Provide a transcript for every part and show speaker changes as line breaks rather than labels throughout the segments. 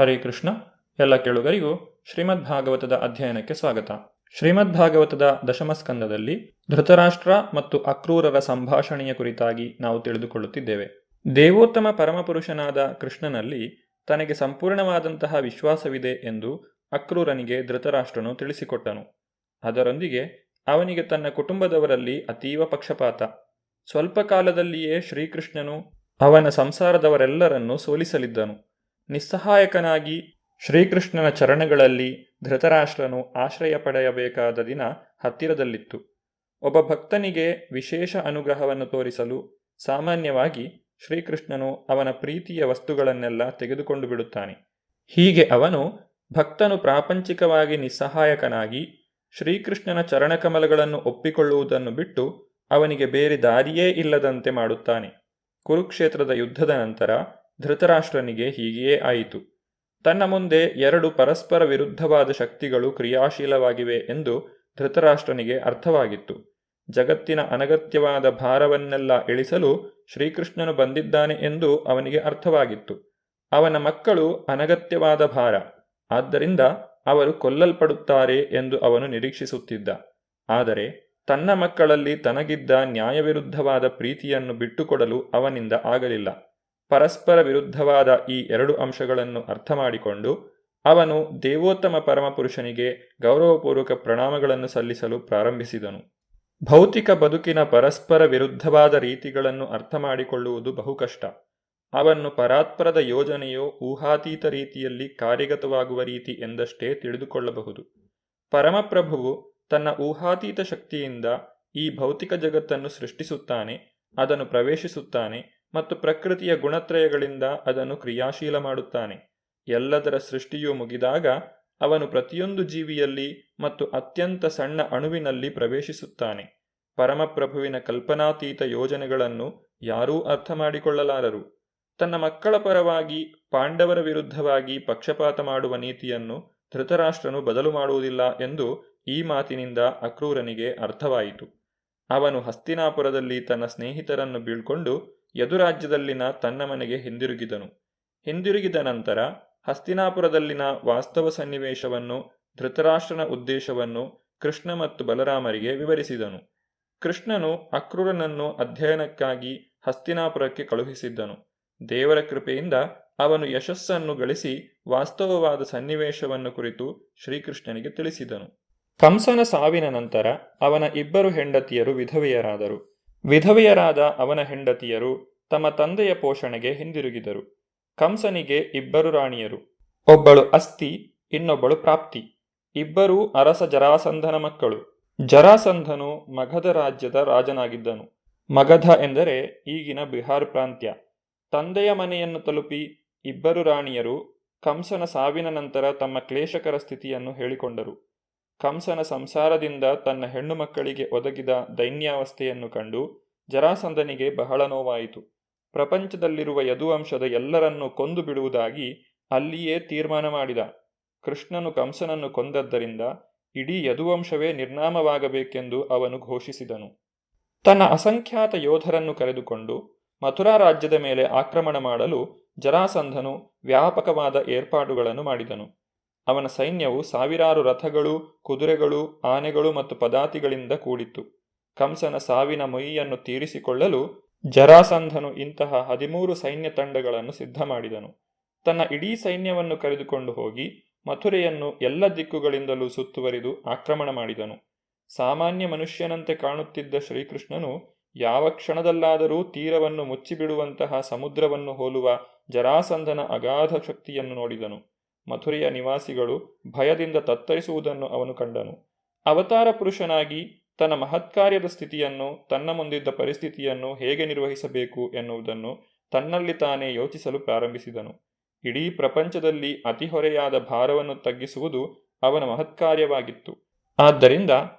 ಹರೇ ಕೃಷ್ಣ. ಎಲ್ಲ ಕೇಳುಗರಿಗೂ ಶ್ರೀಮದ್ ಭಾಗವತದ ಅಧ್ಯಯನಕ್ಕೆ ಸ್ವಾಗತ. ಶ್ರೀಮದ್ ಭಾಗವತದ ದಶಮ ಸ್ಕಂದದಲ್ಲಿ ಧೃತರಾಷ್ಟ್ರ ಮತ್ತು ಅಕ್ರೂರರ ಸಂಭಾಷಣೆಯ ಕುರಿತಾಗಿ ನಾವು ತಿಳಿದುಕೊಳ್ಳುತ್ತಿದ್ದೇವೆ. ದೇವೋತ್ತಮ ಪರಮಪುರುಷನಾದ ಕೃಷ್ಣನಲ್ಲಿ ತನಗೆ ಸಂಪೂರ್ಣವಾದಂತಹ ವಿಶ್ವಾಸವಿದೆ ಎಂದು ಅಕ್ರೂರನಿಗೆ ಧೃತರಾಷ್ಟ್ರನು ತಿಳಿಸಿಕೊಟ್ಟನು. ಅದರೊಂದಿಗೆ ಅವನಿಗೆ ತನ್ನ ಕುಟುಂಬದವರಲ್ಲಿ ಅತೀವ ಪಕ್ಷಪಾತ. ಸ್ವಲ್ಪ ಕಾಲದಲ್ಲಿಯೇ ಶ್ರೀಕೃಷ್ಣನು ಅವನ ಸಂಸಾರದವರೆಲ್ಲರನ್ನೂ ಸೋಲಿಸಲಿದ್ದನು. ನಿಸ್ಸಹಾಯಕನಾಗಿ ಶ್ರೀಕೃಷ್ಣನ ಚರಣಗಳಲ್ಲಿ ಧೃತರಾಷ್ಟ್ರನು ಆಶ್ರಯ ಪಡೆಯಬೇಕಾದ ದಿನ ಹತ್ತಿರದಲ್ಲಿತ್ತು. ಒಬ್ಬ ಭಕ್ತನಿಗೆ ವಿಶೇಷ ಅನುಗ್ರಹವನ್ನು ತೋರಿಸಲು ಸಾಮಾನ್ಯವಾಗಿ ಶ್ರೀಕೃಷ್ಣನು ಅವನ ಪ್ರೀತಿಯ ವಸ್ತುಗಳನ್ನೆಲ್ಲ ತೆಗೆದುಕೊಂಡು ಬಿಡುತ್ತಾನೆ. ಹೀಗೆ ಅವನು ಭಕ್ತನು ಪ್ರಾಪಂಚಿಕವಾಗಿ ನಿಸ್ಸಹಾಯಕನಾಗಿ ಶ್ರೀಕೃಷ್ಣನ ಚರಣಕಮಲಗಳನ್ನು ಒಪ್ಪಿಕೊಳ್ಳುವುದನ್ನು ಬಿಟ್ಟು ಅವನಿಗೆ ಬೇರೆ ದಾರಿಯೇ ಇಲ್ಲದಂತೆ ಮಾಡುತ್ತಾನೆ. ಕುರುಕ್ಷೇತ್ರದ ಯುದ್ಧದ ನಂತರ ಧೃತರಾಷ್ಟ್ರನಿಗೆ ಹೀಗೆಯೇ ಆಯಿತು. ತನ್ನ ಮುಂದೆ ಎರಡು ಪರಸ್ಪರ ವಿರುದ್ಧವಾದ ಶಕ್ತಿಗಳು ಕ್ರಿಯಾಶೀಲವಾಗಿವೆ ಎಂದು ಧೃತರಾಷ್ಟ್ರನಿಗೆ ಅರ್ಥವಾಗಿತ್ತು. ಜಗತ್ತಿನ ಅನಗತ್ಯವಾದ ಭಾರವನ್ನೆಲ್ಲ ಇಳಿಸಲು ಶ್ರೀಕೃಷ್ಣನು ಬಂದಿದ್ದಾನೆ ಎಂದು ಅವನಿಗೆ ಅರ್ಥವಾಗಿತ್ತು. ಅವನ ಮಕ್ಕಳು ಅನಗತ್ಯವಾದ ಭಾರ, ಆದ್ದರಿಂದ ಅವರು ಕೊಲ್ಲಲ್ಪಡುತ್ತಾರೆ ಎಂದು ಅವನು ನಿರೀಕ್ಷಿಸುತ್ತಿದ್ದ. ಆದರೆ ತನ್ನ ಮಕ್ಕಳಲ್ಲಿ ತನಗಿದ್ದ ನ್ಯಾಯವಿರುದ್ಧವಾದ ಪ್ರೀತಿಯನ್ನು ಬಿಟ್ಟುಕೊಡಲು ಅವನಿಂದ ಆಗಲಿಲ್ಲ. ಪರಸ್ಪರ ವಿರುದ್ಧವಾದ ಈ ಎರಡು ಅಂಶಗಳನ್ನು ಅರ್ಥ ಮಾಡಿಕೊಂಡು ಅವನು ದೇವೋತ್ತಮ ಪರಮಪುರುಷನಿಗೆ ಗೌರವಪೂರ್ವಕ ಪ್ರಣಾಮಗಳನ್ನು ಸಲ್ಲಿಸಲು ಪ್ರಾರಂಭಿಸಿದನು. ಭೌತಿಕ ಬದುಕಿನ ಪರಸ್ಪರ ವಿರುದ್ಧವಾದ ರೀತಿಗಳನ್ನು ಅರ್ಥ ಮಾಡಿಕೊಳ್ಳುವುದು ಬಹುಕಷ್ಟ. ಅವನ್ನು ಪರಾತ್ಪರದ ಯೋಜನೆಯೋ ಊಹಾತೀತ ರೀತಿಯಲ್ಲಿ ಕಾರ್ಯಗತವಾಗುವ ರೀತಿ ಎಂದಷ್ಟೇ ತಿಳಿದುಕೊಳ್ಳಬಹುದು. ಪರಮಪ್ರಭುವು ತನ್ನ ಊಹಾತೀತ ಶಕ್ತಿಯಿಂದ ಈ ಭೌತಿಕ ಜಗತ್ತನ್ನು ಸೃಷ್ಟಿಸುತ್ತಾನೆ, ಅದನ್ನು ಪ್ರವೇಶಿಸುತ್ತಾನೆ ಮತ್ತು ಪ್ರಕೃತಿಯ ಗುಣತ್ರಯಗಳಿಂದ ಅದನ್ನು ಕ್ರಿಯಾಶೀಲ ಮಾಡುತ್ತಾನೆ. ಎಲ್ಲದರ ಸೃಷ್ಟಿಯು ಮುಗಿದಾಗ ಅವನು ಪ್ರತಿಯೊಂದು ಜೀವಿಯಲ್ಲಿ ಮತ್ತು ಅತ್ಯಂತ ಸಣ್ಣ ಅಣುವಿನಲ್ಲಿ ಪ್ರವೇಶಿಸುತ್ತಾನೆ. ಪರಮಪ್ರಭುವಿನ ಕಲ್ಪನಾತೀತ ಯೋಜನೆಗಳನ್ನು ಯಾರೂ ಅರ್ಥ ಮಾಡಿಕೊಳ್ಳಲಾರರು. ತನ್ನ ಮಕ್ಕಳ ಪರವಾಗಿ ಪಾಂಡವರ ವಿರುದ್ಧವಾಗಿ ಪಕ್ಷಪಾತ ಮಾಡುವ ನೀತಿಯನ್ನು ಧೃತರಾಷ್ಟ್ರನು ಬದಲು ಮಾಡುವುದಿಲ್ಲ ಎಂದು ಈ ಮಾತಿನಿಂದ ಅಕ್ರೂರನಿಗೆ ಅರ್ಥವಾಯಿತು. ಅವನು ಹಸ್ತಿನಾಪುರದಲ್ಲಿ ತನ್ನ ಸ್ನೇಹಿತರನ್ನು ಬೀಳ್ಕೊಂಡು ಯದುರಾಜ್ಯದಲ್ಲಿನ ತನ್ನ ಮನೆಗೆ ಹಿಂದಿರುಗಿದ ನಂತರ ಹಸ್ತಿನಾಪುರದಲ್ಲಿನ ವಾಸ್ತವ ಸನ್ನಿವೇಶವನ್ನು, ಧೃತರಾಷ್ಟ್ರನ ಉದ್ದೇಶವನ್ನು ಕೃಷ್ಣ ಮತ್ತು ಬಲರಾಮರಿಗೆ ವಿವರಿಸಿದನು. ಕೃಷ್ಣನು ಅಕ್ರೂರನನ್ನು ಅಧ್ಯಯನಕ್ಕಾಗಿ ಹಸ್ತಿನಾಪುರಕ್ಕೆ ಕಳುಹಿಸಿದ್ದನು. ದೇವರ ಕೃಪೆಯಿಂದ ಅವನು ಯಶಸ್ಸನ್ನು ಗಳಿಸಿ ವಾಸ್ತವವಾದ ಸನ್ನಿವೇಶವನ್ನು ಕುರಿತು ಶ್ರೀಕೃಷ್ಣನಿಗೆ ತಿಳಿಸಿದನು. ಕಂಸನ ಸಾವಿನ ನಂತರ ಅವನ ಇಬ್ಬರು ಹೆಂಡತಿಯರು ವಿಧವೆಯರಾದರು. ವಿಧವೆಯರಾದ ಅವನ ಹೆಂಡತಿಯರು ತಮ್ಮ ತಂದೆಯ ಪೋಷಣೆಗೆ ಹಿಂದಿರುಗಿದರು. ಕಂಸನಿಗೆ ಇಬ್ಬರು ರಾಣಿಯರು, ಒಬ್ಬಳು ಅಸ್ತಿ, ಇನ್ನೊಬ್ಬಳು ಪ್ರಾಪ್ತಿ. ಇಬ್ಬರೂ ಅರಸ ಜರಾಸಂಧನ ಮಕ್ಕಳು. ಜರಾಸಂಧನು ಮಗಧ ರಾಜ್ಯದ ರಾಜನಾಗಿದ್ದನು. ಮಗಧ ಎಂದರೆ ಈಗಿನ ಬಿಹಾರ್ ಪ್ರಾಂತ್ಯ. ತಂದೆಯ ಮನೆಯನ್ನು ತಲುಪಿ ಇಬ್ಬರು ರಾಣಿಯರು ಕಂಸನ ಸಾವಿನ ನಂತರ ತಮ್ಮ ಕ್ಲೇಶಕರ ಸ್ಥಿತಿಯನ್ನು ಹೇಳಿಕೊಂಡರು. ಕಂಸನ ಸಂಸಾರದಿಂದ ತನ್ನ ಹೆಣ್ಣು ಮಕ್ಕಳಿಗೆ ಒದಗಿದ ದೈನ್ಯಾವಸ್ಥೆಯನ್ನು ಕಂಡು ಜರಾಸಂಧನಿಗೆ ಬಹಳ ನೋವಾಯಿತು. ಪ್ರಪಂಚದಲ್ಲಿರುವ ಯದುವಂಶದ ಎಲ್ಲರನ್ನೂ ಕೊಂದು ಬಿಡುವುದಾಗಿ ಅಲ್ಲಿಯೇ ತೀರ್ಮಾನ ಮಾಡಿದ. ಕೃಷ್ಣನು ಕಂಸನನ್ನು ಕೊಂದದ್ದರಿಂದ ಇಡೀ ಯದುವಂಶವೇ ನಿರ್ನಾಮವಾಗಬೇಕೆಂದು ಅವನು ಘೋಷಿಸಿದನು. ತನ್ನ ಅಸಂಖ್ಯಾತ ಯೋಧರನ್ನು ಕರೆದುಕೊಂಡು ಮಥುರಾ ರಾಜ್ಯದ ಮೇಲೆ ಆಕ್ರಮಣ ಮಾಡಲು ಜರಾಸಂಧನು ವ್ಯಾಪಕವಾದ ಏರ್ಪಾಡುಗಳನ್ನು ಮಾಡಿದನು. ಅವನ ಸೈನ್ಯವು ಸಾವಿರಾರು ರಥಗಳು, ಕುದುರೆಗಳು, ಆನೆಗಳು ಮತ್ತು ಪದಾತಿಗಳಿಂದ ಕೂಡಿತ್ತು. ಕಂಸನ ಸಾವಿನ ಮೊಯ್ಯನ್ನು ತೀರಿಸಿಕೊಳ್ಳಲು ಜರಾಸಂಧನು ಇಂತಹ 13 ಸೈನ್ಯ ತಂಡಗಳನ್ನು ಸಿದ್ಧ ಮಾಡಿದನು. ತನ್ನ ಇಡೀ ಸೈನ್ಯವನ್ನು ಕರೆದುಕೊಂಡು ಹೋಗಿ ಮಥುರೆಯನ್ನು ಎಲ್ಲ ದಿಕ್ಕುಗಳಿಂದಲೂ ಸುತ್ತುವರಿದು ಆಕ್ರಮಣ ಮಾಡಿದನು. ಸಾಮಾನ್ಯ ಮನುಷ್ಯನಂತೆ ಕಾಣುತ್ತಿದ್ದ ಶ್ರೀಕೃಷ್ಣನು ಯಾವ ಕ್ಷಣದಲ್ಲಾದರೂ ತೀರವನ್ನು ಮುಚ್ಚಿಬಿಡುವಂತಹ ಸಮುದ್ರವನ್ನು ಹೋಲುವ ಜರಾಸಂಧನ ಅಗಾಧ ಶಕ್ತಿಯನ್ನು ನೋಡಿದನು. ಮಥುರೆಯ ನಿವಾಸಿಗಳು ಭಯದಿಂದ ತತ್ತರಿಸುವುದನ್ನು ಅವನು ಕಂಡನು. ಅವತಾರ ಪುರುಷನಾಗಿ ತನ್ನ ಮಹತ್ಕಾರ್ಯದ ಸ್ಥಿತಿಯನ್ನು, ತನ್ನ ಮುಂದಿದ್ದ ಪರಿಸ್ಥಿತಿಯನ್ನು ಹೇಗೆ ನಿರ್ವಹಿಸಬೇಕು ಎನ್ನುವುದನ್ನು ತನ್ನಲ್ಲಿ ತಾನೇ ಯೋಚಿಸಲು ಪ್ರಾರಂಭಿಸಿದನು. ಇಡೀ ಪ್ರಪಂಚದಲ್ಲಿ ಅತಿ ಹೊರೆಯಾದ ಭಾರವನ್ನು ತಗ್ಗಿಸುವುದು ಅವನ ಮಹತ್ಕಾರ್ಯವಾಗಿತ್ತು. ಆದ್ದರಿಂದ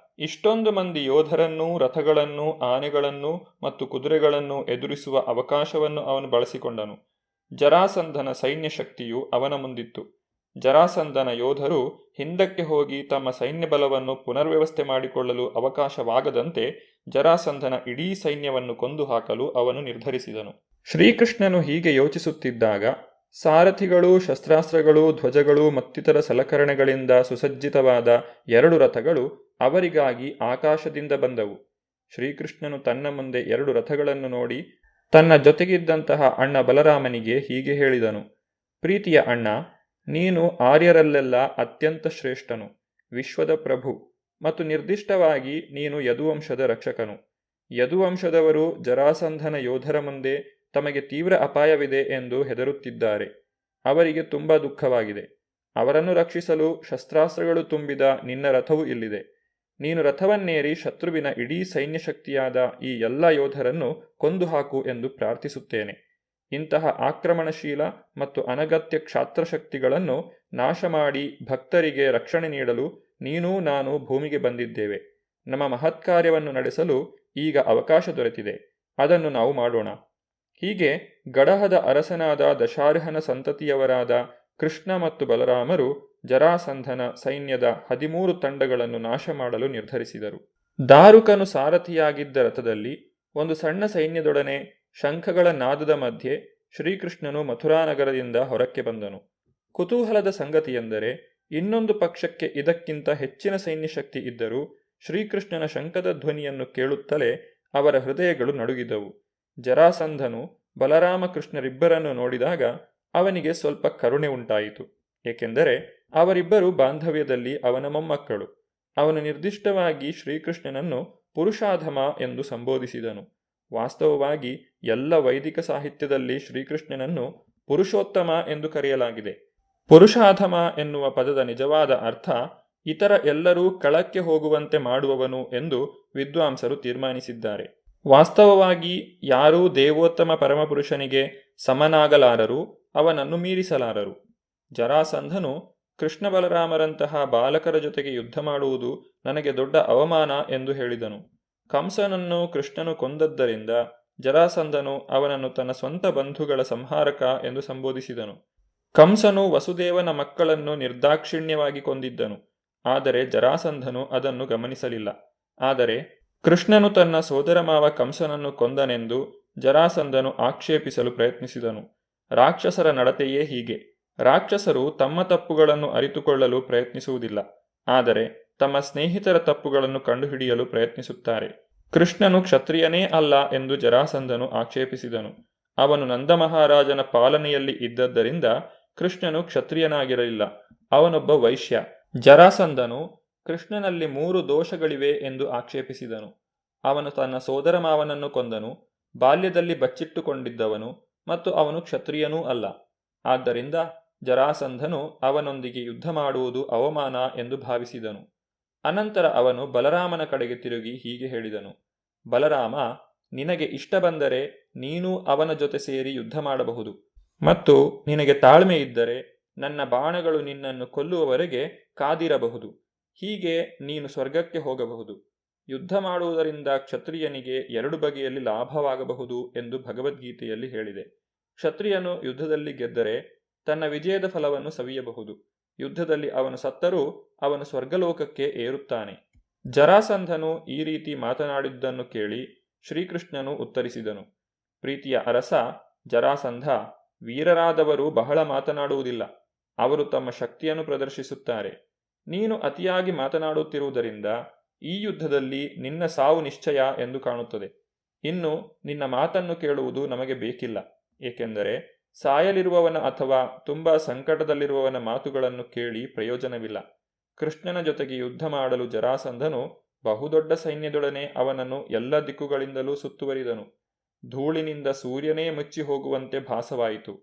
ಇಷ್ಟೊಂದು ಮಂದಿ ಯೋಧರನ್ನೂ, ರಥಗಳನ್ನೂ, ಆನೆಗಳನ್ನೂ ಮತ್ತು ಕುದುರೆಗಳನ್ನೂ ಎದುರಿಸುವ ಅವಕಾಶವನ್ನು ಅವನು ಬಳಸಿಕೊಂಡನು. ಜರಾಸಂಧನ ಸೈನ್ಯ ಶಕ್ತಿಯು ಅವನ ಮುಂದಿತ್ತು. ಜರಾಸಂಧನ ಯೋಧರು ಹಿಂದಕ್ಕೆ ಹೋಗಿ ತಮ್ಮ ಸೈನ್ಯ ಬಲವನ್ನು ಪುನರ್ವ್ಯವಸ್ಥೆ ಮಾಡಿಕೊಳ್ಳಲು ಅವಕಾಶವಾಗದಂತೆ ಜರಾಸಂಧನ ಇಡೀ ಸೈನ್ಯವನ್ನು ಕೊಂದು ಹಾಕಲು ಅವನು ನಿರ್ಧರಿಸಿದನು. ಶ್ರೀಕೃಷ್ಣನು ಹೀಗೆ ಯೋಚಿಸುತ್ತಿದ್ದಾಗ ಸಾರಥಿಗಳು, ಶಸ್ತ್ರಾಸ್ತ್ರಗಳು, ಧ್ವಜಗಳು ಮತ್ತಿತರ ಸಲಕರಣೆಗಳಿಂದ ಸುಸಜ್ಜಿತವಾದ 2 ರಥಗಳು ಅವರಿಗಾಗಿ ಆಕಾಶದಿಂದ ಬಂದವು. ಶ್ರೀಕೃಷ್ಣನು ತನ್ನ ಮುಂದೆ 2 ರಥಗಳನ್ನು ನೋಡಿ ತನ್ನ ಜೊತೆಗಿದ್ದಂತಹ ಅಣ್ಣ ಬಲರಾಮನಿಗೆ ಹೀಗೆ ಹೇಳಿದನು: ಪ್ರೀತಿಯ ಅಣ್ಣ, ನೀನು ಆರ್ಯರಲ್ಲೆಲ್ಲ ಅತ್ಯಂತ ಶ್ರೇಷ್ಠನು, ವಿಶ್ವದ ಪ್ರಭು, ಮತ್ತು ನಿರ್ದಿಷ್ಟವಾಗಿ ನೀನು ಯದುವಂಶದ ರಕ್ಷಕನು. ಯದುವಂಶದವರು ಜರಾಸಂಧನ ಯೋಧರ ಮುಂದೆ ತಮಗೆ ತೀವ್ರ ಅಪಾಯವಿದೆ ಎಂದು ಹೆದರುತ್ತಿದ್ದಾರೆ. ಅವರಿಗೆ ತುಂಬ ದುಃಖವಾಗಿದೆ. ಅವರನ್ನು ರಕ್ಷಿಸಲು ಶಸ್ತ್ರಾಸ್ತ್ರಗಳು ತುಂಬಿದ ನಿನ್ನ ರಥವು ಇಲ್ಲಿದೆ. ನೀನು ರಥವನ್ನೇರಿ ಶತ್ರುವಿನ ಇಡೀ ಸೈನ್ಯ ಶಕ್ತಿಯಾದ ಈ ಎಲ್ಲ ಯೋಧರನ್ನು ಕೊಂದು ಹಾಕು ಎಂದು ಪ್ರಾರ್ಥಿಸುತ್ತೇನೆ. ಇಂತಹ ಆಕ್ರಮಣಶೀಲ ಮತ್ತು ಅನಗತ್ಯ ಕ್ಷಾತ್ರಶಕ್ತಿಗಳನ್ನು ನಾಶ ಮಾಡಿ ಭಕ್ತರಿಗೆ ರಕ್ಷಣೆ ನೀಡಲು ನೀನೂ ನಾನು ಭೂಮಿಗೆ ಬಂದಿದ್ದೇವೆ. ನಮ್ಮ ಮಹತ್ಕಾರ್ಯವನ್ನು ನಡೆಸಲು ಈಗ ಅವಕಾಶ ದೊರೆತಿದೆ. ಅದನ್ನು ನಾವು ಮಾಡೋಣ. ಹೀಗೆ ಗಡಹದ ಅರಸನಾದ ದಶಾರ್ಹನ ಸಂತತಿಯವರಾದ ಕೃಷ್ಣ ಮತ್ತು ಬಲರಾಮರು ಜರಾಸಂಧನ ಸೈನ್ಯದ 13 ತಂಡಗಳನ್ನು ನಾಶ ಮಾಡಲು ನಿರ್ಧರಿಸಿದರು. ದಾರುಕನು ಸಾರಥಿಯಾಗಿದ್ದ ರಥದಲ್ಲಿ ಒಂದು ಸಣ್ಣ ಸೈನ್ಯದೊಡನೆ ಶಂಖಗಳ ನಾದದ ಮಧ್ಯೆ ಶ್ರೀಕೃಷ್ಣನು ಮಥುರಾನಗರದಿಂದ ಹೊರಕ್ಕೆ ಬಂದನು. ಕುತೂಹಲದ ಸಂಗತಿಯೆಂದರೆ, ಇನ್ನೊಂದು ಪಕ್ಷಕ್ಕೆ ಇದಕ್ಕಿಂತ ಹೆಚ್ಚಿನ ಸೈನ್ಯಶಕ್ತಿ ಇದ್ದರೂ ಶ್ರೀಕೃಷ್ಣನ ಶಂಖದ ಧ್ವನಿಯನ್ನು ಕೇಳುತ್ತಲೇ ಅವರ ಹೃದಯಗಳು ನಡುಗಿದವು. ಜರಾಸಂಧನು ಬಲರಾಮ ಕೃಷ್ಣರಿಬ್ಬರನ್ನು ನೋಡಿದಾಗ ಅವನಿಗೆ ಸ್ವಲ್ಪ ಕರುಣೆ ಉಂಟಾಯಿತು. ಏಕೆಂದರೆ ಅವರಿಬ್ಬರು ಬಾಂಧವ್ಯದಲ್ಲಿ ಅವನ ಮೊಮ್ಮಕ್ಕಳು. ಅವನು ನಿರ್ದಿಷ್ಟವಾಗಿ ಶ್ರೀಕೃಷ್ಣನನ್ನು ಪುರುಷಾಧಮ ಎಂದು ಸಂಬೋಧಿಸಿದನು. ವಾಸ್ತವವಾಗಿ ಎಲ್ಲ ವೈದಿಕ ಸಾಹಿತ್ಯದಲ್ಲಿ ಶ್ರೀಕೃಷ್ಣನನ್ನು ಪುರುಷೋತ್ತಮ ಎಂದು ಕರೆಯಲಾಗಿದೆ. ಪುರುಷಾಧಮ ಎನ್ನುವ ಪದದ ನಿಜವಾದ ಅರ್ಥ ಇತರ ಎಲ್ಲರೂ ಕೆಳಕ್ಕೆ ಹೋಗುವಂತೆ ಮಾಡುವವನು ಎಂದು ವಿದ್ವಾಂಸರು ತೀರ್ಮಾನಿಸಿದ್ದಾರೆ. ವಾಸ್ತವವಾಗಿ ಯಾರೂ ದೇವೋತ್ತಮ ಪರಮಪುರುಷನಿಗೆ ಸಮನಾಗಲಾರರು, ಅವನನ್ನು ಮೀರಿಸಲಾರರು. ಜರಾಸಂಧನು ಕೃಷ್ಣ ಬಲರಾಮರಂತಹ ಬಾಲಕರ ಜೊತೆಗೆ ಯುದ್ಧ ಮಾಡುವುದು ನನಗೆ ದೊಡ್ಡ ಅವಮಾನ ಎಂದು ಹೇಳಿದನು. ಕಂಸನನ್ನು ಕೃಷ್ಣನು ಕೊಂದದ್ದರಿಂದ ಜರಾಸಂಧನು ಅವನನ್ನು ತನ್ನ ಸ್ವಂತ ಬಂಧುಗಳ ಸಂಹಾರಕ ಎಂದು ಸಂಬೋಧಿಸಿದನು. ಕಂಸನು ವಸುದೇವನ ಮಕ್ಕಳನ್ನು ನಿರ್ದಾಕ್ಷಿಣ್ಯವಾಗಿ ಕೊಂದಿದ್ದನು, ಆದರೆ ಜರಾಸಂಧನು ಅದನ್ನು ಗಮನಿಸಲಿಲ್ಲ. ಆದರೆ ಕೃಷ್ಣನು ತನ್ನ ಸೋದರ ಮಾವ ಕಂಸನನ್ನು ಕೊಂದನೆಂದು ಜರಾಸಂಧನು ಆಕ್ಷೇಪಿಸಲು ಪ್ರಯತ್ನಿಸಿದನು. ರಾಕ್ಷಸರ ನಡತೆಯೇ ಹೀಗೆ. ರಾಕ್ಷಸರು ತಮ್ಮ ತಪ್ಪುಗಳನ್ನು ಅರಿತುಕೊಳ್ಳಲು ಪ್ರಯತ್ನಿಸುವುದಿಲ್ಲ, ಆದರೆ ತಮ್ಮ ಸ್ನೇಹಿತರ ತಪ್ಪುಗಳನ್ನು ಕಂಡುಹಿಡಿಯಲು ಪ್ರಯತ್ನಿಸುತ್ತಾರೆ. ಕೃಷ್ಣನು ಕ್ಷತ್ರಿಯನೇ ಅಲ್ಲ ಎಂದು ಜರಾಸಂಧನು ಆಕ್ಷೇಪಿಸಿದನು. ಅವನು ನಂದಮಹಾರಾಜನ ಪಾಲನೆಯಲ್ಲಿ ಇದ್ದದ್ದರಿಂದ ಕೃಷ್ಣನು ಕ್ಷತ್ರಿಯನಾಗಿರಲಿಲ್ಲ, ಅವನೊಬ್ಬ ವೈಶ್ಯ. ಜರಾಸಂಧನು ಕೃಷ್ಣನಲ್ಲಿ 3 ದೋಷಗಳಿವೆ ಎಂದು ಆಕ್ಷೇಪಿಸಿದನು. ಅವನು ತನ್ನ ಸೋದರ ಮಾವನನ್ನು ಕೊಂದನು, ಬಾಲ್ಯದಲ್ಲಿ ಬಚ್ಚಿಟ್ಟುಕೊಂಡಿದ್ದವನು, ಮತ್ತು ಅವನು ಕ್ಷತ್ರಿಯನೂ ಅಲ್ಲ. ಆದ್ದರಿಂದ ಜರಾಸಂಧನು ಅವನೊಂದಿಗೆ ಯುದ್ಧ ಮಾಡುವುದು ಅವಮಾನ ಎಂದು ಭಾವಿಸಿದನು. ಅನಂತರ ಅವನು ಬಲರಾಮನ ಕಡೆಗೆ ತಿರುಗಿ ಹೀಗೆ ಹೇಳಿದನು: ಬಲರಾಮ, ನಿನಗೆ ಇಷ್ಟ ಬಂದರೆ ನೀನು ಅವನ ಜೊತೆ ಸೇರಿ ಯುದ್ಧ ಮಾಡಬಹುದು, ಮತ್ತು ನಿನಗೆ ತಾಳ್ಮೆ ಇದ್ದರೆ ನನ್ನ ಬಾಣಗಳು ನಿನ್ನನ್ನು ಕೊಲ್ಲುವವರೆಗೆ ಕಾದಿರಬಹುದು. ಹೀಗೆ ನೀನು ಸ್ವರ್ಗಕ್ಕೆ ಹೋಗಬಹುದು. ಯುದ್ಧ ಮಾಡುವುದರಿಂದ ಕ್ಷತ್ರಿಯನಿಗೆ 2 ಬಗೆಯಲ್ಲಿ ಲಾಭವಾಗಬಹುದು ಎಂದು ಭಗವದ್ಗೀತೆಯಲ್ಲಿ ಹೇಳಿದೆ. ಕ್ಷತ್ರಿಯನು ಯುದ್ಧದಲ್ಲಿ ಗೆದ್ದರೆ ತನ್ನ ವಿಜಯದ ಫಲವನ್ನು ಸವಿಯಬಹುದು. ಯುದ್ಧದಲ್ಲಿ ಅವನು ಸತ್ತರೂ ಅವನು ಸ್ವರ್ಗಲೋಕಕ್ಕೆ ಏರುತ್ತಾನೆ. ಜರಾಸಂಧನು ಈ ರೀತಿ ಮಾತನಾಡಿದ್ದನ್ನು ಕೇಳಿ ಶ್ರೀಕೃಷ್ಣನು ಉತ್ತರಿಸಿದನು: ಪ್ರೀತಿಯ ಅರಸ ಜರಾಸಂಧ, ವೀರರಾದವರು ಬಹಳ ಮಾತನಾಡುವುದಿಲ್ಲ, ಅವರು ತಮ್ಮ ಶಕ್ತಿಯನ್ನು ಪ್ರದರ್ಶಿಸುತ್ತಾರೆ. ನೀನು ಅತಿಯಾಗಿ ಮಾತನಾಡುತ್ತಿರುವುದರಿಂದ ಈ ಯುದ್ಧದಲ್ಲಿ ನಿನ್ನ ಸಾವು ನಿಶ್ಚಯ ಎಂದು ಕಾಣುತ್ತದೆ. ಇನ್ನು ನಿನ್ನ ಮಾತನ್ನು ಕೇಳುವುದು ನಮಗೆ ಬೇಕಿಲ್ಲ, ಏಕೆಂದರೆ ಸಾಯಲಿರುವವನ ಅಥವಾ ತುಂಬಾ ಸಂಕಟದಲ್ಲಿರುವವನ ಮಾತುಗಳನ್ನು ಕೇಳಿ ಪ್ರಯೋಜನವಿಲ್ಲ. ಕೃಷ್ಣನ ಜೊತೆಗೆ ಯುದ್ಧ ಮಾಡಲು ಜರಾಸಂಧನು ಬಹುದೊಡ್ಡ ಸೈನ್ಯದೊಡನೆ ಅವನನ್ನು ಎಲ್ಲ ದಿಕ್ಕುಗಳಿಂದಲೂ ಸುತ್ತುವರಿದನು. ಧೂಳಿನಿಂದ ಸೂರ್ಯನೇ ಮುಚ್ಚಿ ಹೋಗುವಂತೆ ಭಾಸವಾಯಿತು.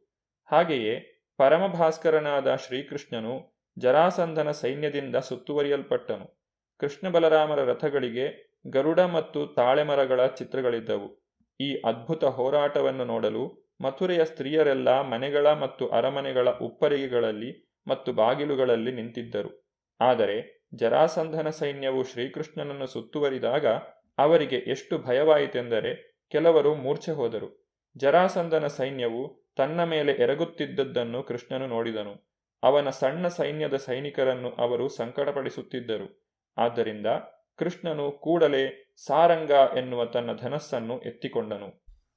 ಹಾಗೆಯೇ ಪರಮಭಾಸ್ಕರನಾದ ಶ್ರೀಕೃಷ್ಣನು ಜರಾಸಂಧನ ಸೈನ್ಯದಿಂದ ಸುತ್ತುವರಿಯಲ್ಪಟ್ಟನು. ಕೃಷ್ಣ ಬಲರಾಮರ ರಥಗಳಿಗೆ ಗರುಡ ಮತ್ತು ತಾಳೆಮರಗಳ ಚಿತ್ರಗಳಿದ್ದವು. ಈ ಅದ್ಭುತ ಹೋರಾಟವನ್ನು ನೋಡಲು ಮಥುರೆಯ ಸ್ತ್ರೀಯರೆಲ್ಲ ಮನೆಗಳ ಮತ್ತು ಅರಮನೆಗಳ ಉಪ್ಪರಿಗೆಗಳಲ್ಲಿ ಮತ್ತು ಬಾಗಿಲುಗಳಲ್ಲಿ ನಿಂತಿದ್ದರು. ಆದರೆ ಜರಾಸಂಧನ ಸೈನ್ಯವು ಶ್ರೀಕೃಷ್ಣನನ್ನು ಸುತ್ತುವರಿದಾಗ ಅವರಿಗೆ ಎಷ್ಟು ಭಯವಾಯಿತೆಂದರೆ ಕೆಲವರು ಮೂರ್ಛೆ ಹೋದರು. ಜರಾಸಂಧನ ಸೈನ್ಯವು ತನ್ನ ಮೇಲೆ ಎರಗುತ್ತಿದ್ದದ್ದನ್ನು ಕೃಷ್ಣನು ನೋಡಿದನು. ಅವನ ಸಣ್ಣ ಸೈನ್ಯದ ಸೈನಿಕರನ್ನು ಅವರು ಸಂಕಟಪಡಿಸುತ್ತಿದ್ದರು. ಆದ್ದರಿಂದ ಕೃಷ್ಣನು ಕೂಡಲೇ ಸಾರಂಗ ಎನ್ನುವ ತನ್ನ ಧನಸ್ಸನ್ನು ಎತ್ತಿಕೊಂಡನು.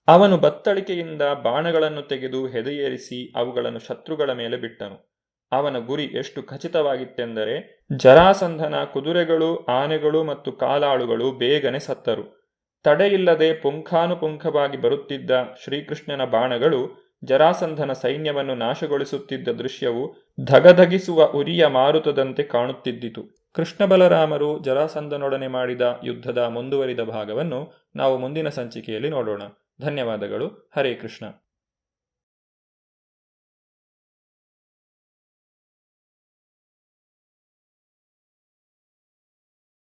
ಅವನು ಬತ್ತಳಿಕೆಯಿಂದ ಬಾಣಗಳನ್ನು ತೆಗೆದು ಹೆದೆಯೇರಿಸಿ ಅವುಗಳನ್ನು ಶತ್ರುಗಳ ಮೇಲೆ ಬಿಟ್ಟನು. ಅವನ ಗುರಿ ಎಷ್ಟು ಖಚಿತವಾಗಿತ್ತೆಂದರೆ ಜರಾಸಂಧನ ಕುದುರೆಗಳು, ಆನೆಗಳು ಮತ್ತು ಕಾಲಾಳುಗಳು ಬೇಗನೆ ಸತ್ತರು. ತಡೆಯಿಲ್ಲದೆ ಪುಂಖಾನುಪುಂಖವಾಗಿ ಬರುತ್ತಿದ್ದ ಶ್ರೀಕೃಷ್ಣನ ಬಾಣಗಳು ಜರಾಸಂಧನ ಸೈನ್ಯವನ್ನು ನಾಶಗೊಳಿಸುತ್ತಿದ್ದ ದೃಶ್ಯವು ಧಗಧಗಿಸುವ ಉರಿಯ ಮಾರುತದಂತೆ ಕಾಣುತ್ತಿದ್ದಿತು. ಕೃಷ್ಣ ಬಲರಾಮರು ಜರಾಸಂಧನೊಡನೆ ಮಾಡಿದ ಯುದ್ಧದ ಮುಂದುವರಿದ ಭಾಗವನ್ನು ನಾವು ಮುಂದಿನ ಸಂಚಿಕೆಯಲ್ಲಿ ನೋಡೋಣ. ಧನ್ಯವಾದಗಳು. ಹರೇ ಕೃಷ್ಣ.